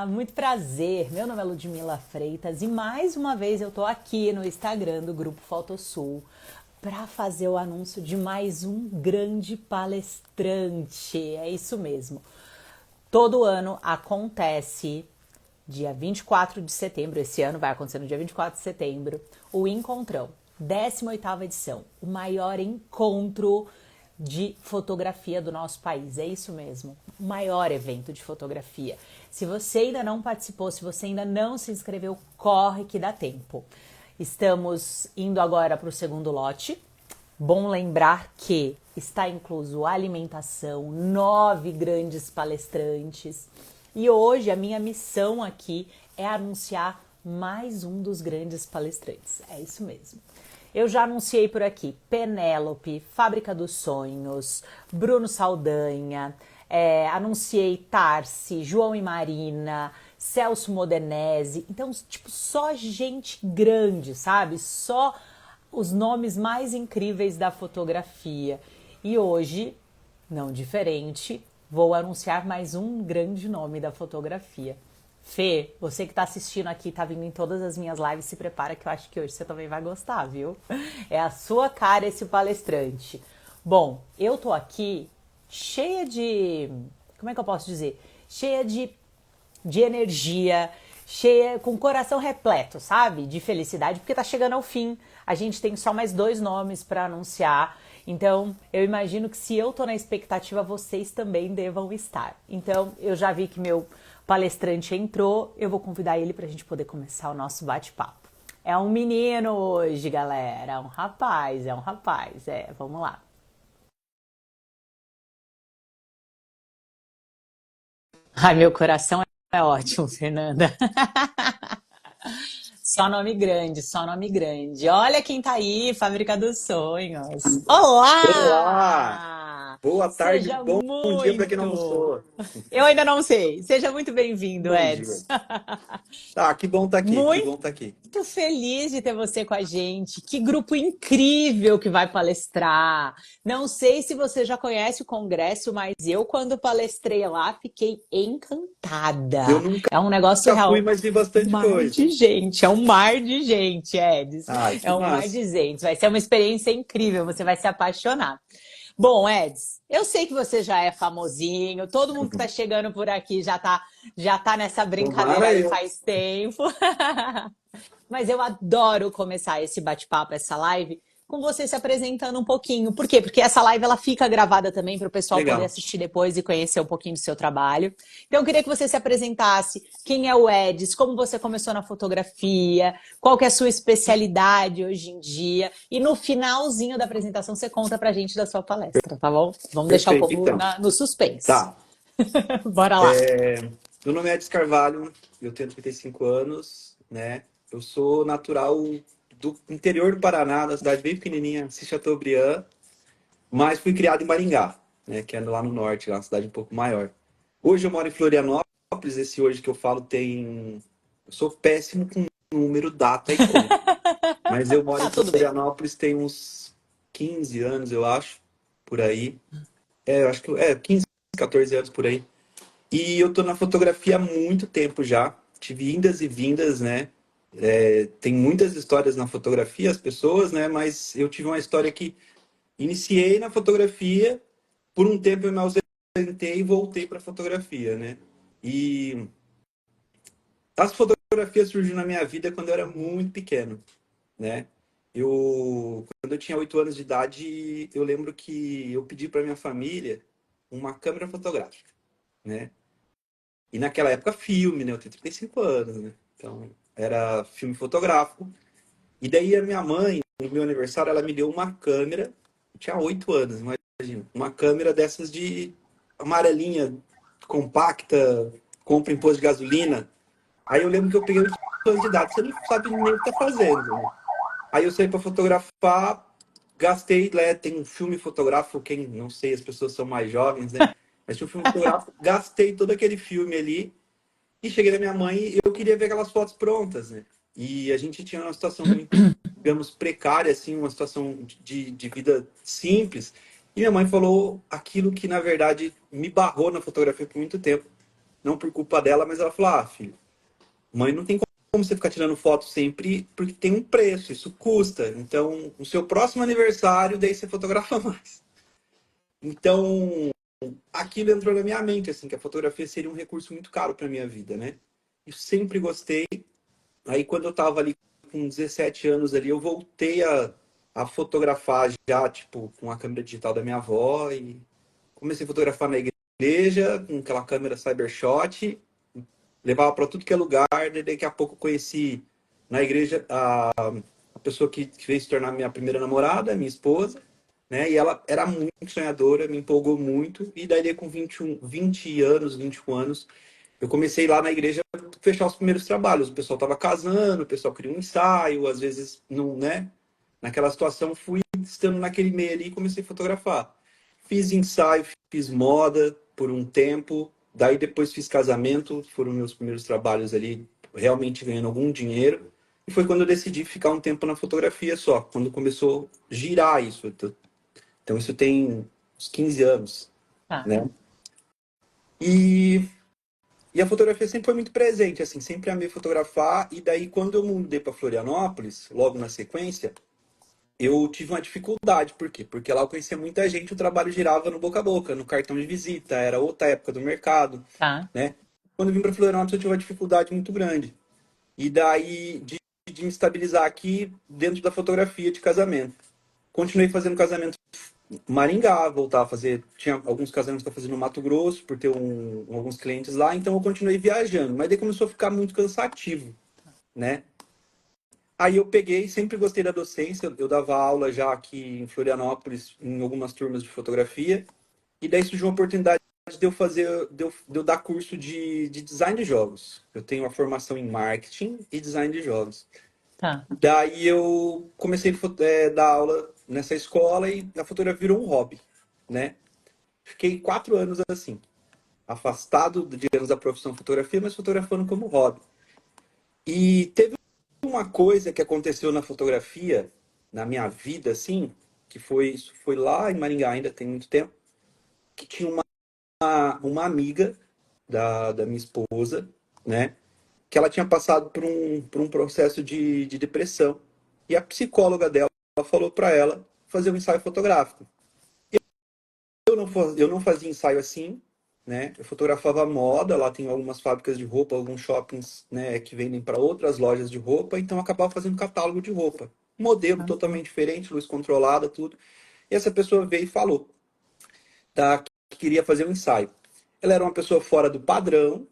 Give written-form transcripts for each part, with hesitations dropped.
Muito prazer. Meu nome é Ludmila Freitas e mais uma vez eu tô aqui no Instagram do Grupo Fotosul para fazer o anúncio de mais um grande palestrante. É isso mesmo. Todo ano acontece dia 24 de setembro, esse ano vai acontecer no dia 24 de setembro, o Encontrão, 18ª edição, o maior encontro de fotografia do nosso país. É isso mesmo, o maior evento de fotografia. Se você ainda não participou, se você ainda não se inscreveu, corre que dá tempo. Estamos indo agora para o segundo lote. Bom lembrar que está incluso alimentação, 9 grandes palestrantes. E hoje a minha missão aqui é anunciar mais um dos grandes palestrantes. É isso mesmo. Eu já anunciei por aqui Penélope, Fábrica dos Sonhos, Bruno Saldanha, anunciei Tarsi, João e Marina, Celso Modenese. Então, tipo, só gente grande, sabe? Só os nomes mais incríveis da fotografia. E hoje, não diferente, vou anunciar mais um grande nome da fotografia. Fê, você que está assistindo aqui, está vindo em todas as minhas lives, se prepara que eu acho que hoje você também vai gostar, viu? É a sua cara esse palestrante. Bom, eu tô aqui cheia de... Como é que eu posso dizer? Cheia de energia, cheia, com o coração repleto, sabe? De felicidade, porque tá chegando ao fim. A gente tem só mais 2 nomes para anunciar. Então, eu imagino que se eu tô na expectativa, vocês também devam estar. Então, eu já vi que meu palestrante entrou, eu vou convidar ele pra gente poder começar o nosso bate-papo. É um menino hoje, galera. É um rapaz, é um rapaz. Vamos lá. Ai, meu coração é ótimo, Fernanda. Só nome grande, só nome grande. Olha quem tá aí, Fábrica dos Sonhos. Olá! Olá! Boa tarde, Seja bom dia para quem não muito. almoçou. Eu ainda não sei. Seja muito bem-vindo, Bom dia. Edson. Tá, que bom estar aqui, que Muito bom estar aqui. feliz de ter você com a gente. Que grupo incrível que vai palestrar. Não sei se você já conhece o congresso, mas eu, quando palestrei lá, fiquei Eu encantada. nunca É um negócio fui, real. mas vi bastante Mar coisa. de gente, é um mar de gente, Edson. Ai, É que um mar massa. de gente. Vai ser uma experiência incrível, você vai se apaixonar. Bom, Edson, eu sei que você já é famosinho, todo mundo que está chegando por aqui já tá nessa brincadeira Tomara aí eu. faz tempo. Mas eu adoro começar esse bate-papo, essa live, com você se apresentando um pouquinho. Por quê? Porque essa live ela fica gravada também para o pessoal poder Legal. assistir depois e conhecer um pouquinho do seu trabalho. Então eu queria que você se apresentasse, quem é o Edis, como você começou na fotografia, qual que é a sua especialidade hoje em dia, e no finalzinho da apresentação você conta pra gente da sua palestra, tá bom? Vamos deixar o Perfeito, povo então. no suspense. Tá. Bora lá. Meu nome é Edson Carvalho, eu tenho 35 anos, né? Eu sou natural do interior do Paraná, da cidade bem pequenininha, Chateaubriand, mas fui criado em Maringá, né? Que é lá no norte, lá uma cidade um pouco maior. Hoje eu moro em Florianópolis, esse hoje que eu falo tem. Eu sou péssimo com número, data e conta. Mas eu moro Tá em tudo bem. Florianópolis tem uns 15 anos, eu acho, por aí. Eu acho que 15, 14 anos por aí. E eu tô na fotografia há muito tempo já. Tive indas e vindas, né? Tem muitas histórias na fotografia, as pessoas, né? Mas eu tive uma história que iniciei na fotografia, por um tempo eu me ausentei e voltei para fotografia, né? E as fotografias surgiram na minha vida quando eu era muito pequeno, né? Quando eu tinha 8 anos de idade, eu lembro que eu pedi para minha família uma câmera fotográfica, né? E naquela época filme, né? Eu tenho 35 anos, né? Então era filme fotográfico. E daí a minha mãe, no meu aniversário, ela me deu uma câmera. Eu tinha 8 anos, imagina. Uma câmera dessas de amarelinha, compacta, compra em posto de gasolina. Aí eu lembro que eu peguei 8 anos de idade, você não sabe nem o que tá fazendo, né? Aí eu saí para fotografar, gastei, né, tem um filme fotográfico, quem não sei, as pessoas são mais jovens, né? Mas tinha um filme fotográfico, gastei todo aquele filme ali e cheguei na minha mãe e eu queria ver aquelas fotos prontas, né? E a gente tinha uma situação muito, digamos, precária, assim, uma situação de vida simples. E minha mãe falou aquilo que, na verdade, me barrou na fotografia por muito tempo. não por culpa dela, mas ela falou, ah, filho, mãe, não tem como você ficar tirando foto sempre, porque tem um preço, isso custa. Então, no seu próximo aniversário, daí você fotografa mais. Então, aquilo entrou na minha mente, assim, que a fotografia seria um recurso muito caro para minha vida, né? Eu sempre gostei. Aí, quando eu tava ali com 17 anos ali, eu voltei a fotografar já, tipo, com a câmera digital da minha avó e comecei a fotografar na igreja, com aquela câmera Cybershot, levava para tudo que é lugar, e daqui a pouco conheci na igreja a pessoa que veio se tornar minha primeira namorada, minha esposa, né? E ela era muito sonhadora, me empolgou muito, e daí com 20 anos, 21 anos, eu comecei lá na igreja a fechar os primeiros trabalhos. O pessoal estava casando, o pessoal queria um ensaio, às vezes não, né? Naquela situação, fui estando naquele meio ali e comecei a fotografar. Fiz ensaio, fiz moda por um tempo, daí depois fiz casamento, foram meus primeiros trabalhos ali, realmente ganhando algum dinheiro. E foi quando eu decidi ficar um tempo na fotografia só, quando começou a girar isso. Então isso tem uns 15 anos, Tá. né? E, e a fotografia sempre foi muito presente, assim, sempre amei fotografar. E daí quando eu mudei para Florianópolis, logo na sequência, eu tive uma dificuldade. Por quê? Porque lá eu conhecia muita gente, o trabalho girava no boca a boca, no cartão de visita, era outra época do mercado, Tá. né? Quando eu vim para Florianópolis, eu tive uma dificuldade muito grande. E daí, de me estabilizar aqui dentro da fotografia de casamento. Continuei fazendo casamento em Maringá, voltar a fazer. Tinha alguns casamentos que eu fazia no Mato Grosso, por ter alguns clientes lá, então eu continuei viajando. Mas daí começou a ficar muito cansativo, né? Aí eu peguei, sempre gostei da docência, eu dava aula já aqui em Florianópolis, em algumas turmas de fotografia, e daí surgiu uma oportunidade de eu fazer, de eu dar curso de design de jogos. Eu tenho uma formação em marketing e design de jogos. Tá. Daí eu comecei a dar aula nessa escola e a fotografia virou um hobby, né? Fiquei 4 anos assim, afastado, digamos, da profissão fotografia, mas fotografando como hobby. E teve uma coisa que aconteceu na fotografia, na minha vida, assim, que foi, isso foi lá em Maringá, ainda tem muito tempo, que tinha uma amiga da minha esposa, né? Que ela tinha passado por um processo de depressão. E a psicóloga dela falou para ela fazer um ensaio fotográfico. Eu não fazia ensaio assim, né? Eu fotografava moda, lá tem algumas fábricas de roupa, alguns shoppings, né, que vendem para outras lojas de roupa, então eu acabava fazendo catálogo de roupa. Modelo totalmente diferente, luz controlada, tudo. E essa pessoa veio e falou, tá, que queria fazer um ensaio. Ela era uma pessoa fora do padrão,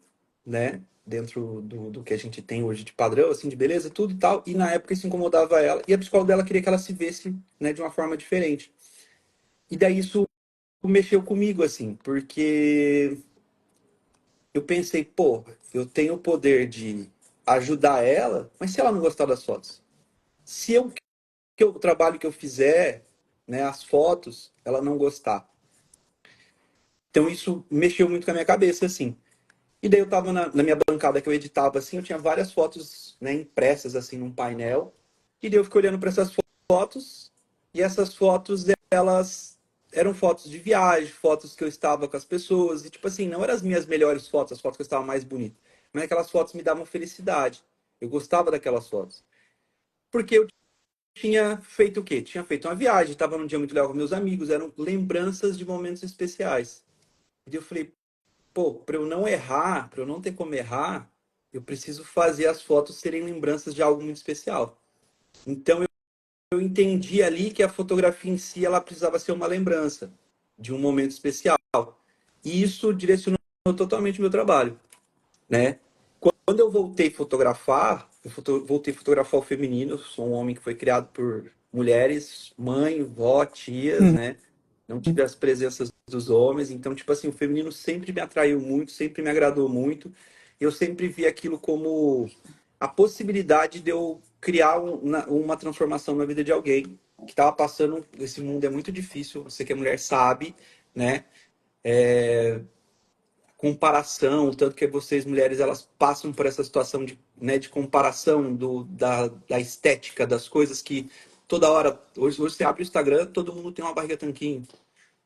né? Dentro do que a gente tem hoje de padrão, assim, de beleza, tudo e tal. E na época isso incomodava ela. E a psicóloga dela queria que ela se visse, né, de uma forma diferente. E daí isso mexeu comigo, assim, porque eu pensei, pô, eu tenho o poder de ajudar ela, mas se ela não gostar das fotos? Se eu, que o trabalho que eu fizer, né, as fotos, ela não gostar. Então isso mexeu muito com a minha cabeça, assim. E daí eu tava na minha bancada que eu editava, assim, eu tinha várias fotos, né, impressas, assim, num painel. E daí eu fiquei olhando para essas fotos, e essas fotos, elas eram fotos de viagem, fotos que eu estava com as pessoas, e tipo assim, não eram as minhas melhores fotos, as fotos que eu estava mais bonito, mas aquelas fotos me davam felicidade. Eu gostava daquelas fotos. Porque eu tinha feito o quê? Tinha feito uma viagem, estava num dia muito legal com meus amigos, eram lembranças de momentos especiais. E daí eu falei, pô, para eu não errar, para eu não ter como errar, eu preciso fazer as fotos serem lembranças de algo muito especial. Então eu entendi ali que a fotografia em si ela precisava ser uma lembrança de um momento especial. E isso direcionou totalmente o meu trabalho, né? Quando eu voltei a fotografar, voltei a fotografar o feminino. Eu sou um homem que foi criado por mulheres, mãe, vó, tias, né? Não tive as presenças dos homens. Então, tipo assim, o feminino sempre me atraiu muito, sempre me agradou muito. Eu sempre vi aquilo como a possibilidade de eu criar uma transformação na vida de alguém que estava passando. Esse mundo é muito difícil, você que é mulher sabe, né? Comparação, tanto que vocês mulheres elas passam por essa situação de, né, de comparação da estética das coisas que toda hora, hoje você abre o Instagram, todo mundo tem uma barriga tanquinho,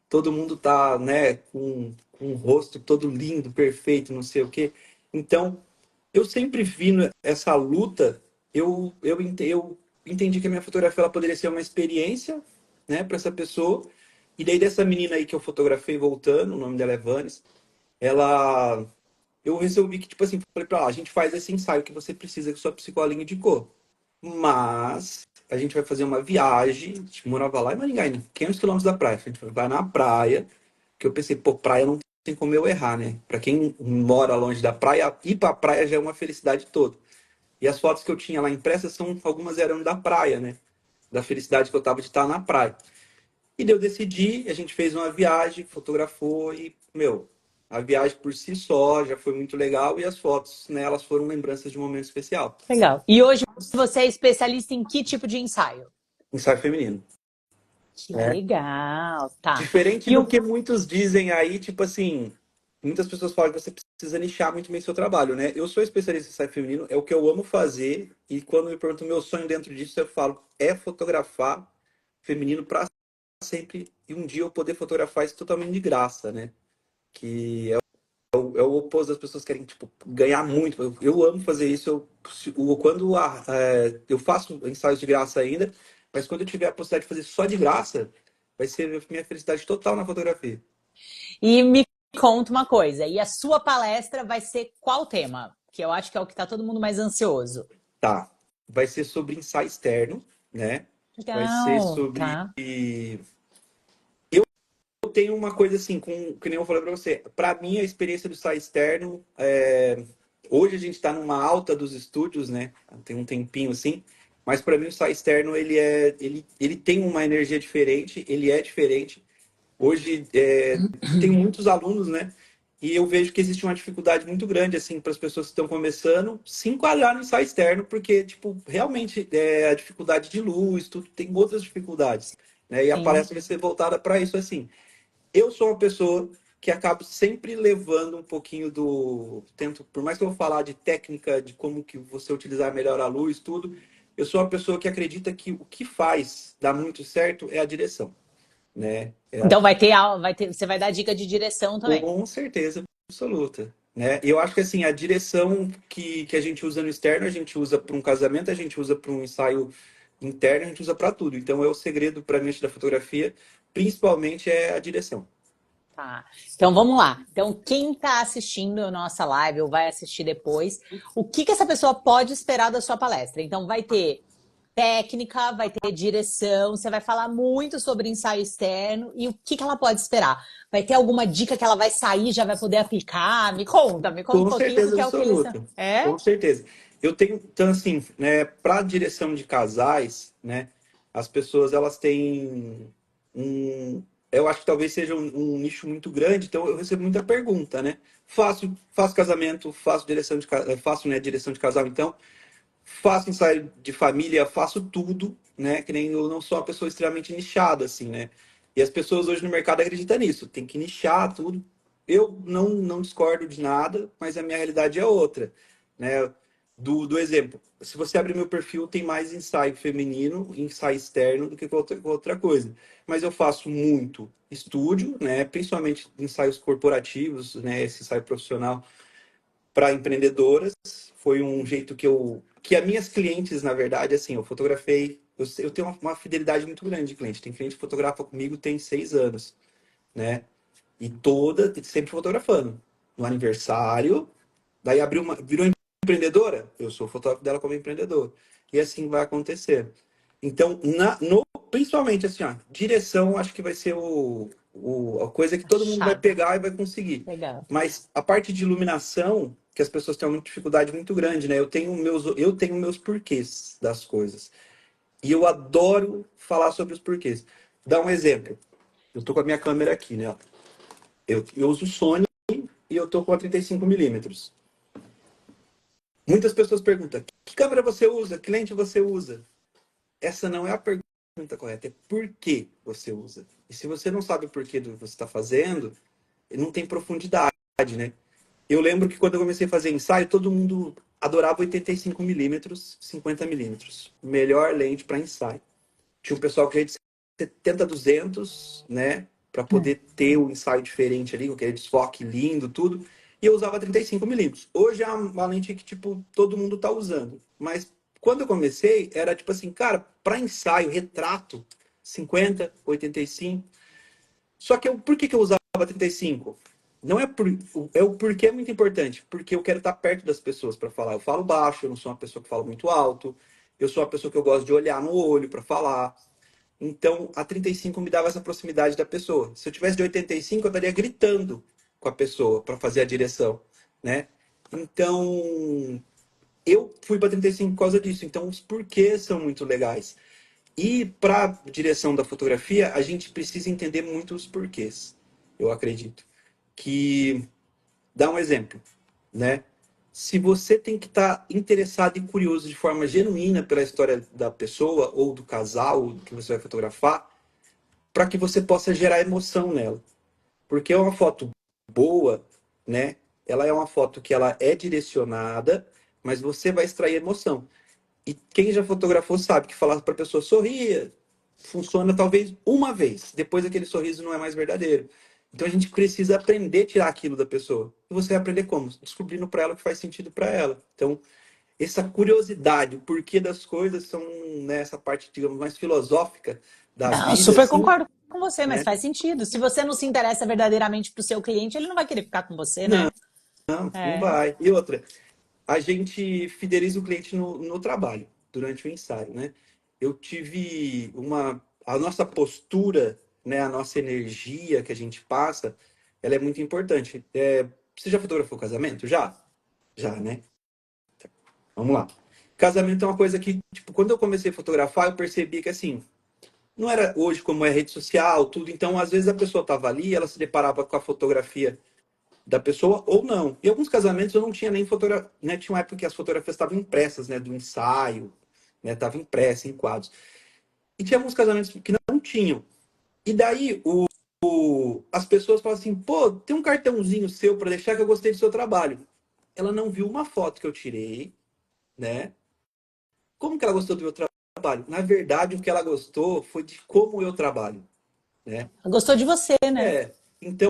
todo mundo tá, né, com um rosto todo lindo, perfeito, não sei o quê. Então, eu sempre vi essa luta, eu entendi que a minha fotografia ela poderia ser uma experiência, né, para essa pessoa. E daí dessa menina aí que eu fotografei voltando, o nome dela é Vanes, ela eu resolvi que, tipo assim, falei pra ela, a gente faz esse ensaio que você precisa que sua psicóloga indicou. Mas a gente vai fazer uma viagem, a gente morava lá em Maringá, ainda, 500 quilômetros da praia. A gente vai na praia, que eu pensei, pô, praia não tem como eu errar, né? Pra quem mora longe da praia, ir pra praia já é uma felicidade toda. E as fotos que eu tinha lá impressas, algumas eram da praia, né? Da felicidade que eu tava de estar na praia. E daí eu decidi, a gente fez uma viagem, fotografou e, meu, a viagem por si só já foi muito legal e as fotos, né, elas foram lembranças de um momento especial. Legal. E hoje você é especialista em que tipo de ensaio? Ensaio feminino, Que né? legal, tá. Diferente E do o que muitos dizem aí, tipo assim, muitas pessoas falam que você precisa nichar muito bem seu trabalho, né? Eu sou especialista em ensaio feminino, é o que eu amo fazer e quando me perguntam o meu sonho dentro disso, eu falo, é fotografar feminino para sempre e um dia eu poder fotografar isso totalmente de graça, né? Que é o oposto das pessoas que querem, tipo, ganhar muito. Eu amo fazer isso. Quando eu faço ensaios de graça ainda, mas quando eu tiver a possibilidade de fazer só de graça, vai ser minha felicidade total na fotografia. E me conta uma coisa, e a sua palestra vai ser qual tema? Que eu acho que é o que está todo mundo mais ansioso. Tá. Vai ser sobre ensaio externo, né? Vai ser Legal, sobre. tá? Eu tenho uma coisa assim, que nem eu falei pra você. Pra mim, a experiência do ensaio externo. Hoje a gente está numa alta dos estúdios, né? Tem um tempinho assim. Mas para mim, o ensaio externo ele tem uma energia diferente, ele é diferente. Hoje tem muitos alunos, né? E eu vejo que existe uma dificuldade muito grande assim para as pessoas que estão começando se enquadrar no ensaio externo, porque tipo realmente a dificuldade de luz, tudo tem outras dificuldades, né? E a Sim. palestra vai ser voltada para isso assim. Eu sou uma pessoa que acabo sempre levando um pouquinho tento, por mais que eu vou falar de técnica, de como que você utilizar melhor a luz, tudo, eu sou uma pessoa que acredita que o que faz dar muito certo é a direção, né? Então vai ter aula, você vai dar dica de direção também. Com certeza absoluta, né? E eu acho que assim, a direção que a gente usa no externo, a gente usa para um casamento, a gente usa para um ensaio interno, a gente usa para tudo. Então é o segredo para mim da fotografia, principalmente é a direção. Tá. Então vamos lá. Então, quem está assistindo a nossa live ou vai assistir depois, o que que essa pessoa pode esperar da sua palestra? Então, vai ter técnica, vai ter direção, você vai falar muito sobre ensaio externo e o que que ela pode esperar? Vai ter alguma dica que ela vai sair, já vai poder aplicar? Me conta um Com pouquinho, certeza porque é o que eles estão. absoluta. É? Com certeza. Eu tenho, então, assim, né, para direção de casais, né, as pessoas elas têm um. Eu acho que talvez seja um nicho muito grande, então eu recebo muita pergunta, né? Faço casamento, faço, né, direção de casal, então faço ensaio de família, faço tudo, né? Que nem eu não sou uma pessoa extremamente nichada, assim, né? E as pessoas hoje no mercado acreditam nisso, tem que nichar tudo. Eu não discordo de nada, mas a minha realidade é outra, né? Do exemplo, se você abrir meu perfil, tem mais ensaio feminino, ensaio externo do que outra coisa. Mas eu faço muito estúdio, né? Principalmente ensaios corporativos, né? Esse ensaio profissional para empreendedoras. Foi um jeito que as minhas clientes, na verdade, assim, eu fotografei, eu tenho uma fidelidade muito grande de cliente. Tem cliente que fotografa comigo tem 6 anos, né? E sempre fotografando. No aniversário, daí virou empreendedora, eu sou fotógrafo dela como empreendedor. E assim vai acontecer. Então, principalmente assim, ó, direção, acho que vai ser a coisa que A todo mundo vai chave. pegar e vai conseguir. Legal. Mas a parte de iluminação, que as pessoas têm uma dificuldade muito grande, né? Eu tenho meus porquês das coisas. E eu adoro falar sobre os porquês. Dá um exemplo. Eu tô com a minha câmera aqui, né? Eu uso Sony e eu tô com a 35 mm. Muitas pessoas perguntam: que câmera você usa? Que lente você usa? Essa não é a pergunta correta, é por que você usa. E se você não sabe o porquê do que você está fazendo, não tem profundidade, né? Eu lembro que quando eu comecei a fazer ensaio, todo mundo adorava 85 mm, 50 mm. Melhor lente para ensaio. Tinha um pessoal que ia de 70 a 200, né? para poder ter um ensaio diferente ali, com aquele desfoque lindo, tudo. E eu usava 35 mm. Hoje é uma lente que, tipo, todo mundo tá usando. Mas quando eu comecei, era tipo assim, cara, para ensaio, retrato, 50, 85. Só que por que eu usava 35? Não é por, é o porquê é muito importante, porque eu quero estar perto das pessoas para falar. Eu falo baixo, eu não sou uma pessoa que fala muito alto, eu sou uma pessoa que eu gosto de olhar no olho para falar. Então, a 35 me dava essa proximidade da pessoa. Se eu tivesse de 85, eu estaria gritando com a pessoa para fazer a direção, né? Então, eu fui para 35 por causa disso. Então, os porquês são muito legais. E para a direção da fotografia, a gente precisa entender muito os porquês, eu acredito. Que, dá um exemplo, né? Se você tem que estar interessado e curioso de forma genuína pela história da pessoa ou do casal que você vai fotografar, para que você possa gerar emoção nela. Porque é uma foto boa, né? Ela é uma foto que ela é direcionada, mas você vai extrair emoção. E quem já fotografou sabe que falar para a pessoa sorria funciona talvez uma vez. Depois aquele sorriso não é mais verdadeiro. Então a gente precisa aprender a tirar aquilo da pessoa. E você vai aprender como? Descobrindo para ela o que faz sentido para ela. Então, essa curiosidade, o porquê das coisas são nessa parte, digamos, mais filosófica da Não, vida, super assim, concordo com você, mas né? faz sentido. Se você não se interessa verdadeiramente pro seu cliente, ele não vai querer ficar com você, né? Não É. vai. E outra, a gente fideliza o cliente no trabalho, durante o ensaio, né? Eu tive uma... A nossa postura, né? A nossa energia que a gente passa, ela é muito importante. Você já fotografou casamento? Já? Já, né? Vamos lá. Casamento é uma coisa que, tipo, quando eu comecei a fotografar, eu percebi que, assim, não era hoje como é rede social, tudo. Então, às vezes a pessoa tava ali, ela se deparava com a fotografia da pessoa ou não. Em alguns casamentos eu não tinha nem fotografia, né? Tinha uma época que as fotografias estavam impressas, né, do ensaio, né, tava impressa em quadros. E tinha alguns casamentos que não tinham. E daí as pessoas falam assim: "Pô, tem um cartãozinho seu para deixar que eu gostei do seu trabalho". Ela não viu uma foto que eu tirei, né? Como que ela gostou do meu trabalho? Na verdade, o que ela gostou foi de como eu trabalho, né? Gostou de você, né? Então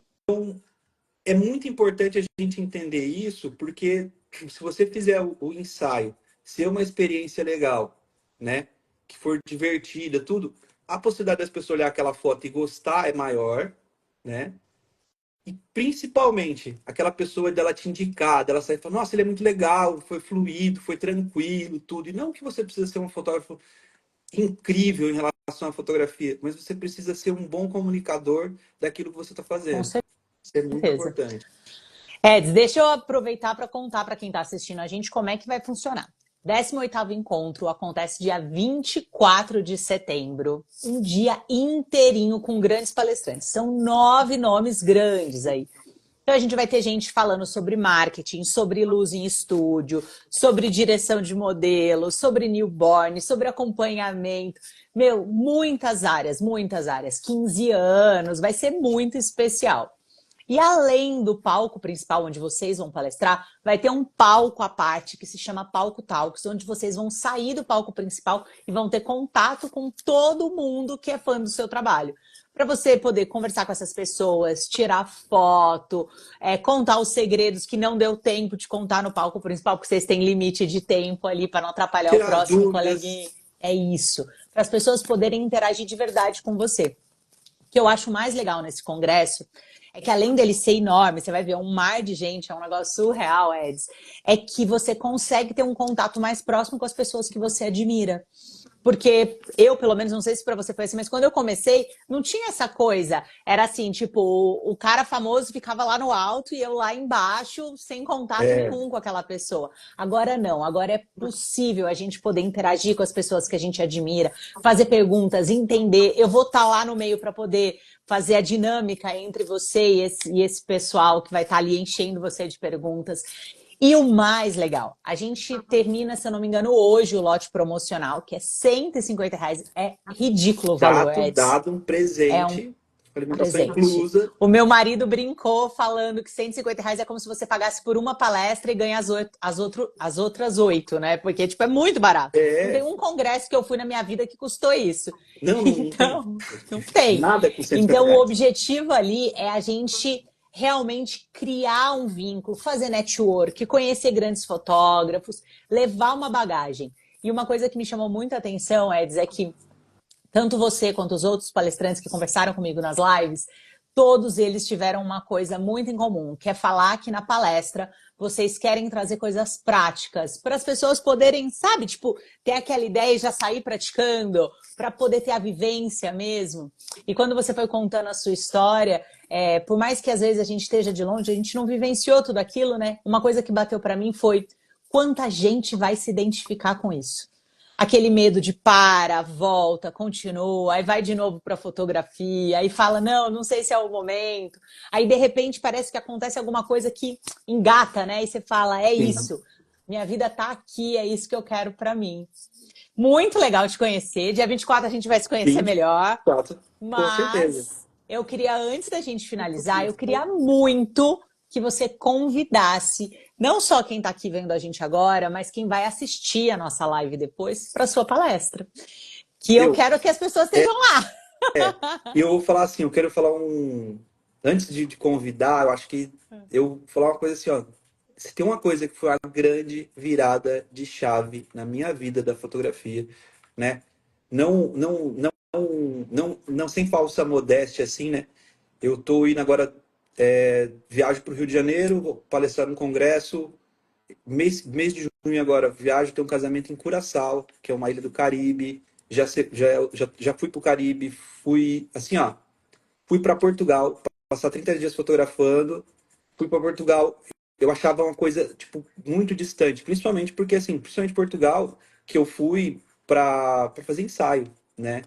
é muito importante a gente entender isso, porque se você fizer o ensaio, ser uma experiência legal, né? Que for divertida, tudo, a possibilidade das pessoas olhar aquela foto e gostar é maior, né? E principalmente aquela pessoa dela te indicar, dela sair e falar, nossa, ele é muito legal, foi fluido, foi tranquilo, tudo. E não que você precisa ser um fotógrafo incrível em relação à fotografia, mas você precisa ser um bom comunicador daquilo que você está Com fazendo. Isso é muito certeza. importante. Eds, deixa eu aproveitar para contar para quem está assistindo a gente como é que vai funcionar. 18º encontro acontece dia 24 de setembro, um dia inteirinho com grandes palestrantes. São 9 nomes grandes aí. Então a gente vai ter gente falando sobre marketing, sobre luz em estúdio, sobre direção de modelo, sobre newborn, sobre acompanhamento. Meu, muitas áreas, muitas áreas. 15 anos, vai ser muito especial. E além do palco principal, onde vocês vão palestrar, vai ter um palco à parte que se chama Palco Talks, onde vocês vão sair do palco principal e vão ter contato com todo mundo que é fã do seu trabalho. Para você poder conversar com essas pessoas, tirar foto, contar os segredos que não deu tempo de contar no palco principal, porque vocês têm limite de tempo ali para não atrapalhar o Tirar as próximo dúvidas. coleguinha. É isso. Para as pessoas poderem interagir de verdade com você. O que eu acho mais legal nesse congresso é que além dele ser enorme, você vai ver um mar de gente, é um negócio surreal, Eds, é que você consegue ter um contato mais próximo com as pessoas que você admira. Porque eu, pelo menos, não sei se para você foi assim, mas quando eu comecei, não tinha essa coisa. Era assim, tipo, o cara famoso ficava lá no alto e eu lá embaixo, sem contato É, nenhum com aquela pessoa. Agora não, agora é possível a gente poder interagir com as pessoas que a gente admira, fazer perguntas, entender. Eu vou estar lá no meio para poder fazer a dinâmica entre você e esse pessoal que vai estar ali enchendo você de perguntas. E o mais legal, a gente termina, se eu não me engano, hoje o lote promocional, que é R$ 150. É ridículo o valor, dado, Eds. dado um É um presente. Alimentação Presente. inclusa. O meu marido brincou falando que R$ 150 é como se você pagasse por uma palestra e ganha as outras oito, né? Porque, tipo, é muito barato. Não tem É, um congresso que eu fui na minha vida que custou isso. não tem. Então, não tem. Nada com 150 Então, o reais. objetivo ali é a gente realmente criar um vínculo, fazer network, conhecer grandes fotógrafos, levar uma bagagem. E uma coisa que me chamou muita atenção é dizer que tanto você quanto os outros palestrantes que conversaram comigo nas lives, todos eles tiveram uma coisa muito em comum, que é falar que na palestra vocês querem trazer coisas práticas para as pessoas poderem, sabe, tipo, ter aquela ideia e já sair praticando, para poder ter a vivência mesmo. E quando você foi contando a sua história, por mais que às vezes a gente esteja de longe, a gente não vivenciou tudo aquilo, né? Uma coisa que bateu para mim foi quanta gente vai se identificar com isso. Aquele medo de para, volta, continua, aí vai de novo para fotografia, aí fala, não, não sei se é o momento. Aí, de repente, parece que acontece alguma coisa que engata, né? E você fala, é Sim, isso, minha vida tá aqui, é isso que eu quero para mim. Muito legal te conhecer. Dia 24 a gente vai se conhecer melhor. 24, com certeza. Mas eu queria, antes da gente finalizar, eu queria muito que você convidasse não só quem está aqui vendo a gente agora, mas quem vai assistir a nossa live depois para sua palestra. Que eu Eu, quero que as pessoas estejam lá. e eu vou falar assim, eu quero falar um. Antes de convidar, eu acho que eu vou falar uma coisa assim, ó. Se tem uma coisa que foi uma grande virada de chave na minha vida da fotografia, né? Não sem falsa modéstia, assim, né? Eu tô indo agora, viajo para o Rio de Janeiro, vou palestrar no congresso. Mês de junho agora, viajo, tenho um casamento em Curaçao, que é uma ilha do Caribe. Já fui pro Caribe, fui, assim, ó, fui para Portugal, passar 30 dias fotografando. Fui para Portugal, eu achava uma coisa, tipo, muito distante, principalmente porque, assim, principalmente Portugal, que eu fui para fazer ensaio, né?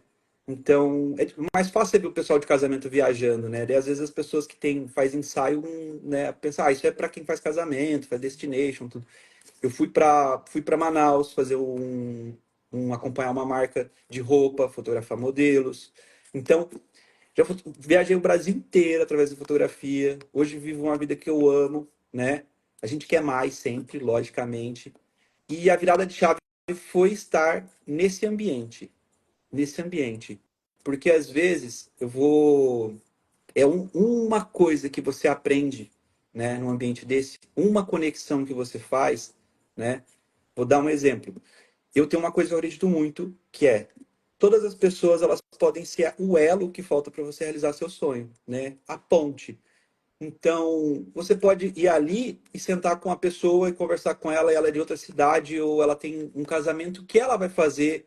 Então, é mais fácil você ver o pessoal de casamento viajando, né? E às vezes as pessoas que faz ensaio, né, pensam, isso é para quem faz casamento, faz destination, tudo. Eu fui para Manaus fazer acompanhar uma marca de roupa, fotografar modelos. Então, viajei o Brasil inteiro através da fotografia. Hoje vivo uma vida que eu amo, né? A gente quer mais sempre, logicamente. E a virada de chave foi estar nesse ambiente. Porque às vezes eu vou uma coisa que você aprende, né, num ambiente desse, uma conexão que você faz, né? Vou dar um exemplo. Eu tenho uma coisa que eu acredito muito, que é todas as pessoas elas podem ser o elo que falta para você realizar seu sonho, né? A ponte. Então, você pode ir ali e sentar com a pessoa e conversar com ela, e ela é de outra cidade, ou ela tem um casamento que ela vai fazer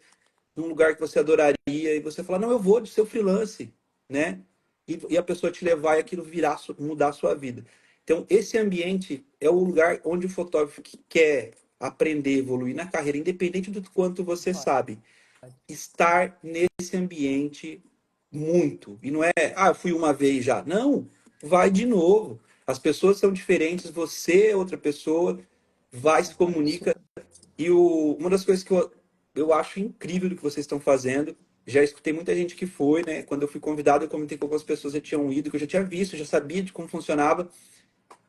num lugar que você adoraria, e você falar, não, eu vou de seu freelance, né? E a pessoa te levar e aquilo virar, mudar a sua vida. Então, esse ambiente é o lugar onde o fotógrafo que quer aprender, evoluir na carreira, independente do quanto você sabe, estar nesse ambiente muito. E não é, eu fui uma vez já. Não, vai de novo. As pessoas são diferentes, você é outra pessoa, vai, se comunica. E uma das coisas que eu acho incrível do que vocês estão fazendo, já escutei muita gente que foi, né? Quando eu fui convidado, eu comentei com algumas pessoas que já tinham ido, que eu já tinha visto, já sabia de como funcionava,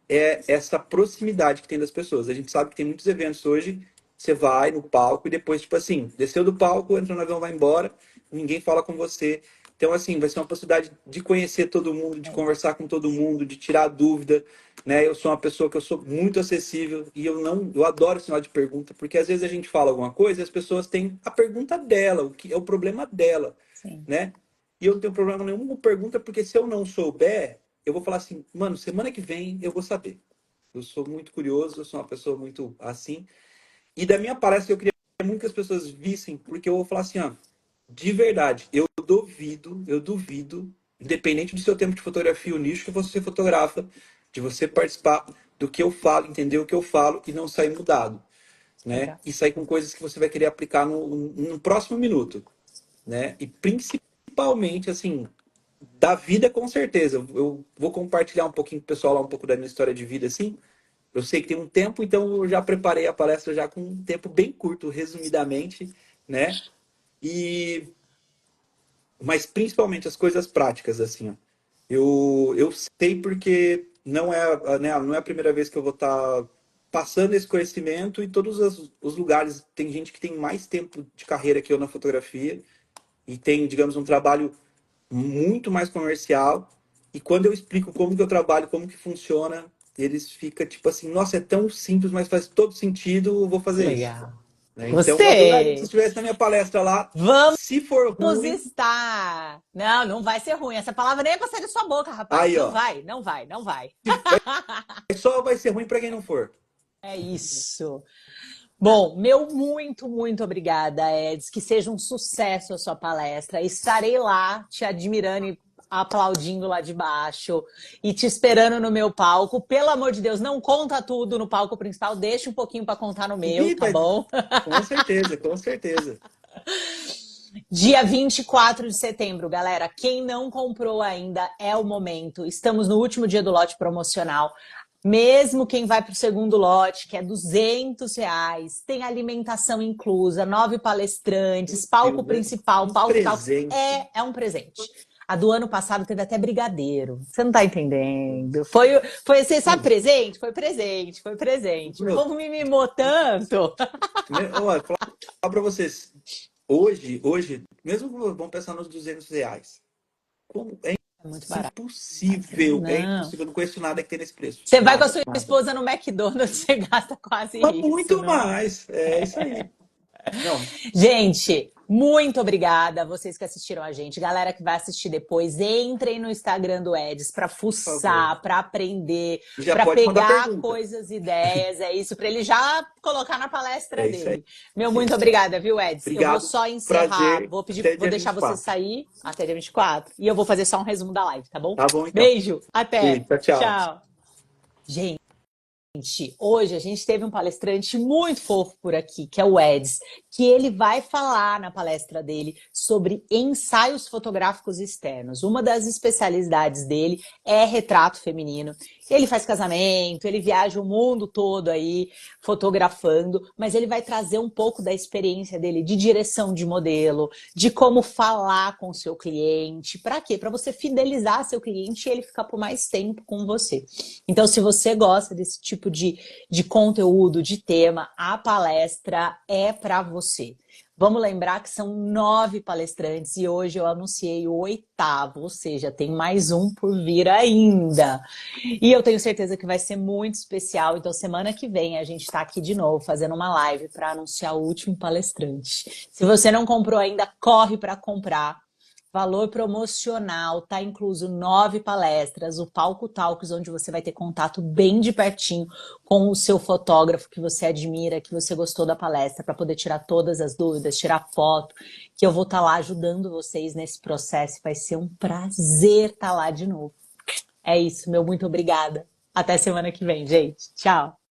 é essa proximidade que tem das pessoas. A gente sabe que tem muitos eventos hoje, você vai no palco e depois, tipo assim, desceu do palco, entrou no avião, vai embora, ninguém fala com você. Então, assim, vai ser uma possibilidade de conhecer todo mundo, de conversar com todo mundo, de tirar dúvida, né? Eu sou uma pessoa que eu sou muito acessível e eu adoro sinal de pergunta, porque às vezes a gente fala alguma coisa e as pessoas têm a pergunta dela, o que é o problema dela, Sim. né? E eu não tenho problema nenhum com pergunta, porque se eu não souber, eu vou falar assim, mano, semana que vem eu vou saber. Eu sou muito curioso, eu sou uma pessoa muito assim. E da minha palestra eu queria muito que as pessoas vissem, porque eu vou falar assim, ó, de verdade, eu duvido, independente do seu tempo de fotografia, o nicho que você fotografa, de você participar do que eu falo, entender o que eu falo e não sair mudado, né? Legal. E sair com coisas que você vai querer aplicar no próximo minuto, né? E principalmente, assim, da vida, com certeza. Eu vou compartilhar um pouquinho com o pessoal lá, um pouco da minha história de vida, assim. Eu sei que tem um tempo, então eu já preparei a palestra já com um tempo bem curto, resumidamente, né? E mas principalmente as coisas práticas, assim, ó. Eu sei porque não é, né, não é a primeira vez que eu vou estar passando esse conhecimento e todos os lugares. Tem gente que tem mais tempo de carreira que eu na fotografia e tem, digamos, um trabalho muito mais comercial. E quando eu explico como que eu trabalho, como que funciona, eles ficam tipo assim, nossa, é tão simples, mas faz todo sentido, eu vou Que fazer isso. legal. Né? Então, eu adoraria que você Gostei. estivesse na minha palestra lá. Vamos Se for ruim, estar. Não, não vai ser ruim. Essa palavra nem é pra sair da sua boca, rapaz. aí, Não ó. vai, não vai, não vai. Só vai ser ruim para quem não for. É isso. Bom, meu muito obrigada, Eds. Que seja um sucesso a sua palestra. Estarei lá te admirando e aplaudindo lá de baixo e te esperando no meu palco. Pelo amor de Deus, não conta tudo no palco principal, deixa um pouquinho para contar no meu, Ih, tá bom? com certeza, com certeza. Dia 24 de setembro, galera. Quem não comprou ainda é o momento. Estamos no último dia do lote promocional. Mesmo quem vai para o segundo lote, que é R$ 200, tem alimentação inclusa, 9 palestrantes, palco Deus, né? principal, Um palco tal, presente. é um presente. A do ano passado teve até brigadeiro. Você não tá entendendo. Foi, você sabe, Hum, presente? Foi presente, foi presente. O Meu, povo me mimou tanto. olha, falar para vocês, hoje, mesmo que vamos pensar nos R$ 200, como É muito barato. é Não. impossível, eu não conheço nada que tem nesse preço. Você vai com a Nada, sua nada. esposa no McDonald's, você gasta quase Mas isso, muito não é? mais, é isso aí. Não, Gente, muito obrigada a vocês que assistiram a gente. Galera que vai assistir depois, entrem no Instagram do Eds para por favor. fuçar, para aprender, E já para pode mandar pegar pergunta. coisas, ideias, é isso, para ele já colocar na palestra É isso aí. dele. Meu, muito obrigada, viu, Eds? Eu vou Obrigado, só encerrar, prazer. vou pedir, Até vou dia deixar você 24. sair até dia 24 e eu vou fazer só um resumo da live, tá bom? Tá bom, então. Beijo, Beijo, até. tchau, tchau. Tchau. Gente, hoje a gente teve um palestrante muito fofo por aqui, que é o Eds, que ele vai falar na palestra dele sobre ensaios fotográficos externos. Uma das especialidades dele é retrato feminino. Ele faz casamento, ele viaja o mundo todo aí fotografando, mas ele vai trazer um pouco da experiência dele de direção de modelo, de como falar com o seu cliente. Para quê? Para você fidelizar seu cliente e ele ficar por mais tempo com você. Então, se você gosta desse tipo de conteúdo, de tema, a palestra é para você. Vamos lembrar que são 9 palestrantes e hoje eu anunciei o 8º, ou seja, tem mais um por vir ainda. E eu tenho certeza que vai ser muito especial. Então, semana que vem a gente está aqui de novo fazendo uma live para anunciar o último palestrante. Se você não comprou ainda, corre para comprar. Valor promocional, tá incluso 9 palestras, o Palco Talks, onde você vai ter contato bem de pertinho com o seu fotógrafo que você admira, que você gostou da palestra, para poder tirar todas as dúvidas, tirar foto, que eu vou estar lá ajudando vocês nesse processo. Vai ser um prazer estar lá de novo. É isso, meu muito obrigada. Até semana que vem, gente. Tchau.